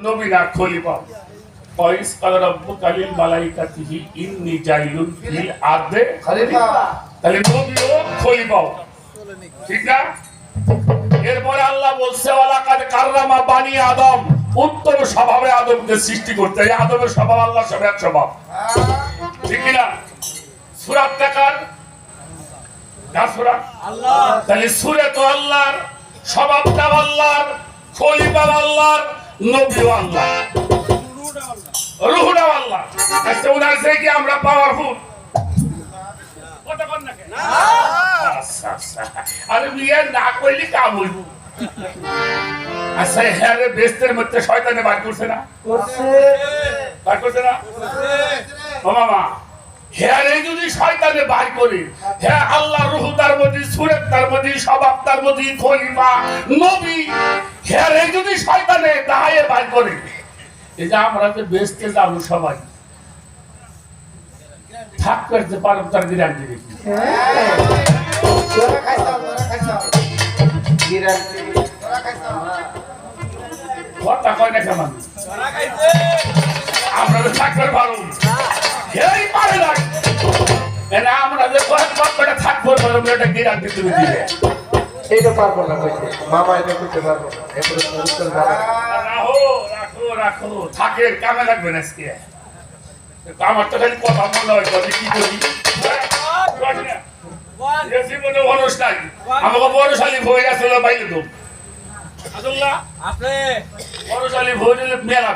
নবীনা খলিফা কয়স কাল রব্বুকা লিল মালাইকাতিহি ইন্নী জাইলুন ফিল আরদে খলিফা। তাহলে নবীও খলিফা, ঠিক না? এরপরে আল্লাহ বলছে ওয়ালাকাদ কাররামা বানি আদম, উত্তম স্বভাবে আদমকে সৃষ্টি করতে। এই আদমের স্বভাব আল্লাহর সাথে এক স্বভাব, ঠিক না? সূরা তাকার না সূরা আল্লাহ, তাহলে সূরা তো আল্লাহর, স্বভাবটা আল্লাহর, খলিফা আল্লাহর, নবীও আল্লাহ, রূহটা আল্লাহ। আচ্ছা উনার থেকে কি আমরা পাওয়ারফুল? কথা বল না কেন? আচ্ছা আচ্ছা, আরে বিয়ে না কইলি কাম হইব। আচ্ছা হ্যাঁ রে, বেস্তের মধ্যে শয়তানে বার করছে না? বার করছে না? ও মামা, হ্যাঁ রে যদি শয়তানে বার করে, হ্যাঁ আল্লাহর রূহ তার মধ্যে, সূরা তার মধ্যে, স্বভাব তার মধ্যে, খলিফা নবী, হ্যাঁ রে যদি শয়তানে দায়ে বার করে, এই যে আমরা যে বেস্তে যাবো সবাই থাক করতে পারব তার গ্যারান্টি দেখি। কথা কয় না কেমন? আমরা তো থাকতে পারব, এই পারে না। এরা আমরা যে কয়েকটা থাকবো পারবো, এটা গ্যারান্টি তুমি দিবে। এইটা পারবো না কইতে মামা, এটা করতে পারবো না। এরপরে উত্তর দাও। রাখো রাখো রাখো, থাকের কামে লাগবে না আজকে। আমার তো খালি কথা মনে হয় যে কি করি, জীবনে মানুষ নাই। আমাকে বড়শালী ভয় আসলে বাইরে তো বড়শালী ভয় মেলা